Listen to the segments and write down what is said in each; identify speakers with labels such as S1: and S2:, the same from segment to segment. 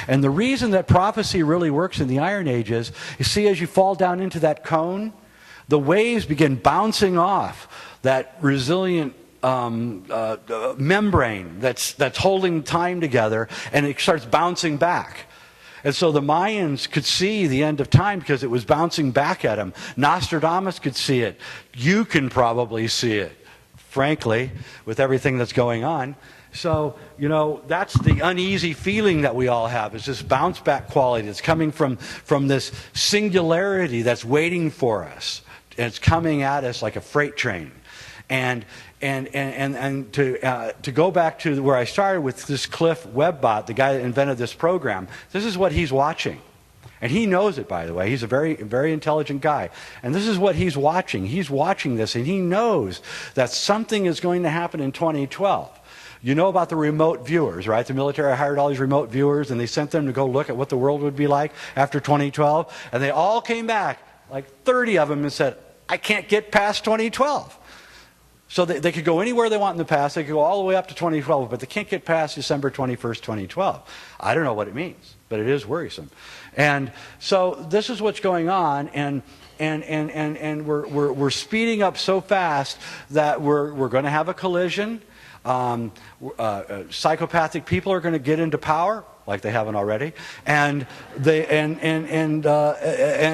S1: And the reason that prophecy really works in the Iron Age is, you see, as you fall down into that cone, the waves begin bouncing off that resilient membrane that's holding time together, and it starts bouncing back. And so the Mayans could see the end of time because it was bouncing back at them. Nostradamus could see it. You can probably see it, frankly, with everything that's going on. So, you know, that's the uneasy feeling that we all have, is this bounce back quality that's coming from this singularity that's waiting for us. And it's coming at us like a freight train. And to go back to where I started with this Cliff Webbot, the guy that invented this program, this is what he's watching. And he knows it, by the way. He's a very, very intelligent guy. And this is what he's watching. He's watching this, and he knows that something is going to happen in 2012. You know about the remote viewers, right? The military hired all these remote viewers, and they sent them to go look at what the world would be like after 2012. And they all came back, like 30 of them, and said, I can't get past 2012. So they could go anywhere they want in the past. They could go all the way up to 2012, but they can't get past December 21st, 2012. I don't know what it means, but it is worrisome. And so this is what's going on, and we're speeding up so fast that we're going to have a collision. Psychopathic people are going to get into power, like they haven't already, and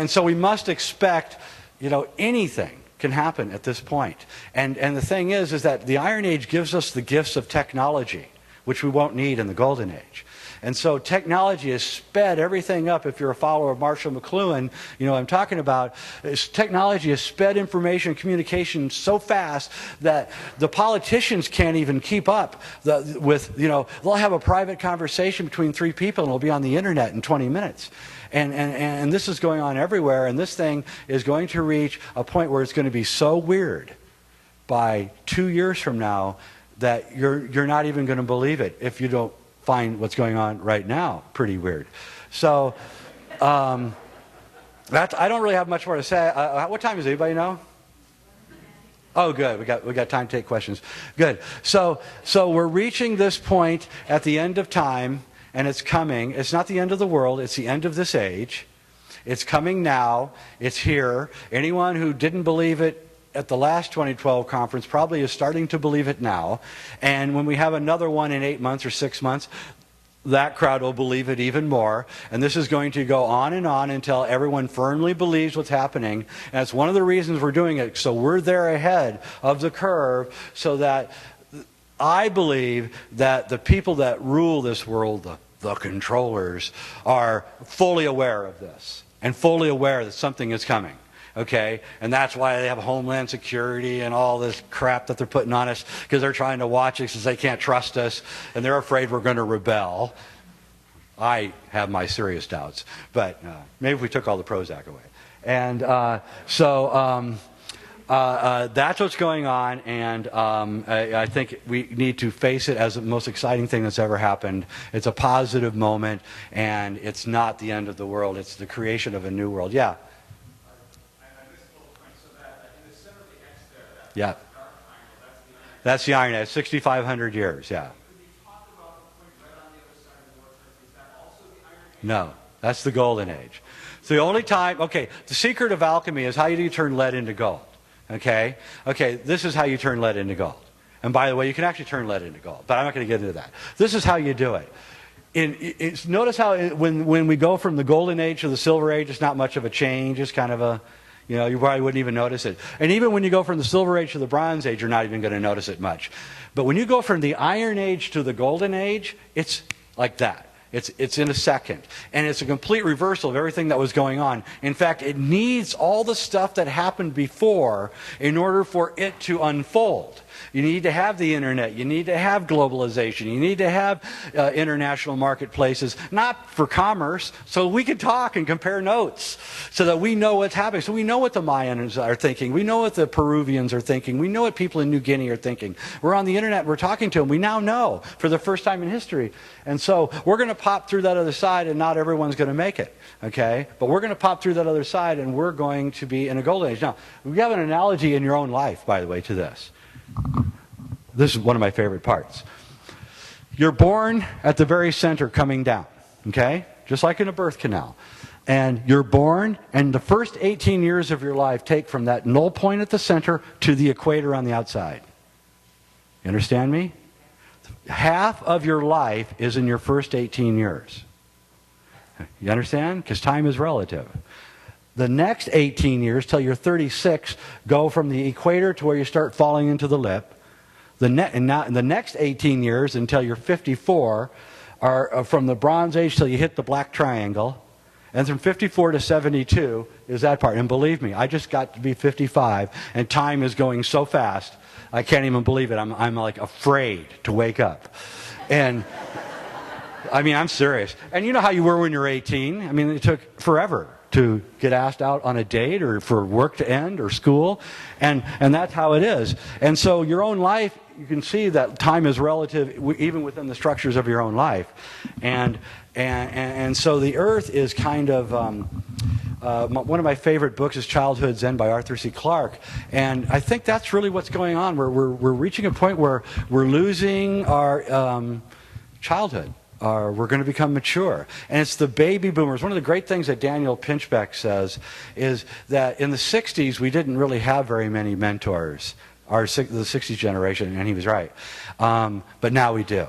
S1: so we must expect, you know, anything can happen at this point. And the thing is that the Iron Age gives us the gifts of technology, which we won't need in the Golden Age. And so technology has sped everything up. If you're a follower of Marshall McLuhan, you know what I'm talking about. Technology has sped information and communication so fast that the politicians can't even keep up with, you know, they'll have a private conversation between three people and it'll be on the internet in 20 minutes. And this is going on everywhere, and this thing is going to reach a point where it's going to be so weird by 2 years from now that you're not even going to believe it if you don't find what's going on right now pretty weird. So I don't really have much more to say. What time is it? Anybody know? Oh, good. We got time to take questions. Good. So we're reaching this point at the end of time. And it's coming. It's not the end of the world. It's the end of this age. It's coming now. It's here. Anyone who didn't believe it at the last 2012 conference probably is starting to believe it now. And when we have another one in 8 months or 6 months, that crowd will believe it even more. And this is going to go on and on until everyone firmly believes what's happening. And it's one of the reasons we're doing it. So we're there ahead of the curve, so that I believe that the people that rule this world, the controllers, are fully aware of this and fully aware that something is coming. Okay? And that's why they have Homeland Security and all this crap that they're putting on us, because they're trying to watch us because they can't trust us and they're afraid we're going to rebel. I have my serious doubts. But maybe if we took all the Prozac away. And that's what's going on, and I think we need to face it as the most exciting thing that's ever happened. It's a positive moment, and it's not the end of the world. It's the creation of a new world. Yeah? Yeah. That's the Iron Age. 6,500 years, yeah. No, that's the Golden Age. So the only time, okay, the secret of alchemy is how do you turn lead into gold? Okay, this is how you turn lead into gold. And by the way, you can actually turn lead into gold, but I'm not going to get into that. This is how you do it. Notice how when we go from the Golden Age to the Silver Age, it's not much of a change. It's kind of a, you know, you probably wouldn't even notice it. And even when you go from the Silver Age to the Bronze Age, you're not even going to notice it much. But when you go from the Iron Age to the Golden Age, it's like that. It's in a second. And it's a complete reversal of everything that was going on. In fact, it needs all the stuff that happened before in order for it to unfold. You need to have the internet. You need to have globalization. You need to have international marketplaces, not for commerce, so we can talk and compare notes so that we know what's happening. So we know what the Mayans are thinking. We know what the Peruvians are thinking. We know what people in New Guinea are thinking. We're on the internet. We're talking to them. We now know for the first time in history. And so we're going to pop through that other side, and not everyone's going to make it. Okay? But we're going to pop through that other side, and we're going to be in a golden age. Now, we have an analogy in your own life, by the way, to this. This is one of my favorite parts. You're born at the very center coming down. Okay? Just like in a birth canal. And you're born, and the first 18 years of your life take from that null point at the center to the equator on the outside. You understand me? Half of your life is in your first 18 years. You understand? Because time is relative. The next 18 years, till you're 36, go from the equator to where you start falling into the lip. The next 18 years, until you're 54, are from the Bronze Age till you hit the black triangle. And from 54 to 72 is that part. And believe me, I just got to be 55, and time is going so fast, I can't even believe it. I'm like afraid to wake up. And I mean, I'm serious. And you know how you were when you were 18? I mean, it took forever to get asked out on a date or for work to end or school. And that's how it is. And so your own life, you can see that time is relative even within the structures of your own life. And so the earth is kind of... one of my favorite books is Childhood Zen by Arthur C. Clarke. And I think that's really what's going on. We're reaching a point where we're losing our childhood. We're going to become mature. And it's the baby boomers. One of the great things that Daniel Pinchbeck says is that in the 60s, we didn't really have very many mentors, the 60s generation, and he was right. But now we do.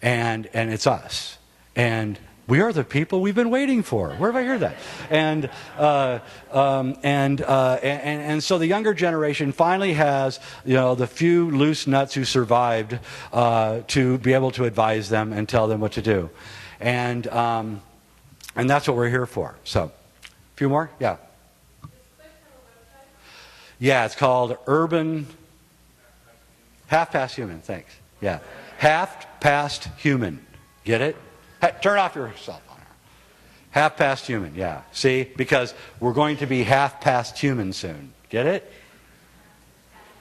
S1: And it's us. And we are the people we've been waiting for. Where have I heard that? And so the younger generation finally has, the few loose nuts who survived to be able to advise them and tell them what to do, and that's what we're here for. So, a few more, yeah. Yeah, it's called Urban Half Past Human. Thanks. Yeah, Half Past Human. Get it? Hey, turn off your cell phone. Half past human, yeah. See? Because we're going to be half past human soon. Get it?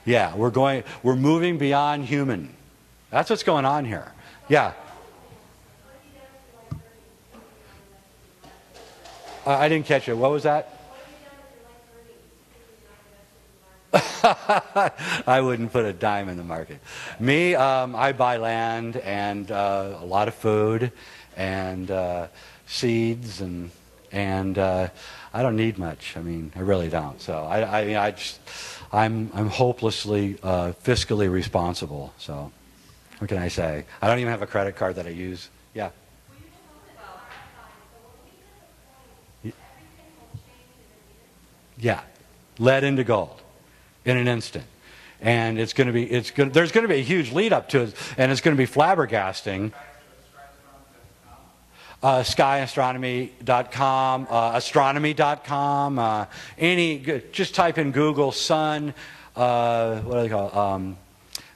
S1: Yeah, we're moving beyond human. That's what's going on here. Yeah. I didn't catch it. What was that? I wouldn't put a dime in the market. Me, I buy land and a lot of food and seeds and I don't need much. I mean, I really don't. So I'm hopelessly fiscally responsible. So what can I say? I don't even have a credit card that I use. Yeah. Yeah, lead into gold in an instant. And there's going to be a huge lead up to it, and it's going to be flabbergasting. Skyastronomy.com, astronomy.com, just type in Google sun, what do they call it?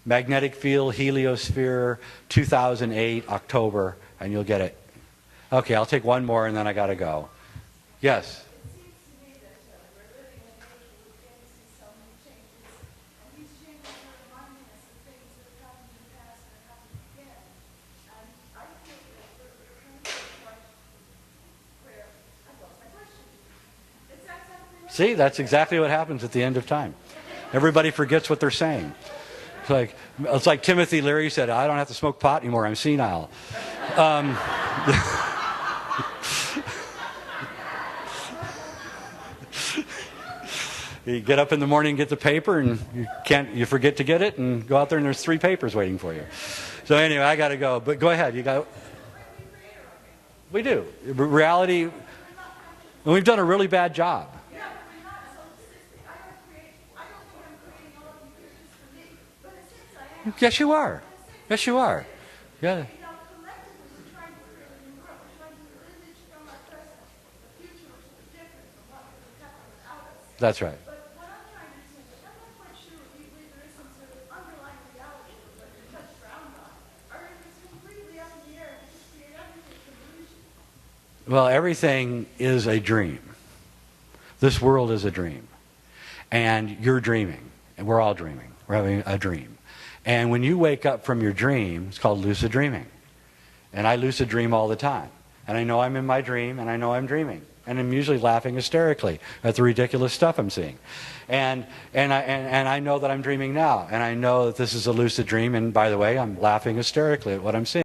S1: Magnetic field heliosphere 2008 October, and you'll get it. Okay, I'll take one more and then I got to go. Yes. See, that's exactly what happens at the end of time. Everybody forgets what they're saying. It's like Timothy Leary said, I don't have to smoke pot anymore, I'm senile. You get up in the morning and get the paper, and you forget to get it, and go out there and there's 3 papers waiting for you. So anyway, I got to go. But go ahead. We do. Reality, and we've done a really bad job. Yes, you are. Yes, you are. Yeah. That's right. Well, everything is a dream. This world is a dream. And you're dreaming. And we're all dreaming. We're having a dream. And when you wake up from your dream, it's called lucid dreaming. And I lucid dream all the time. And I know I'm in my dream, and I know I'm dreaming. And I'm usually laughing hysterically at the ridiculous stuff I'm seeing. And I know that I'm dreaming now. And I know that this is a lucid dream. And by the way, I'm laughing hysterically at what I'm seeing.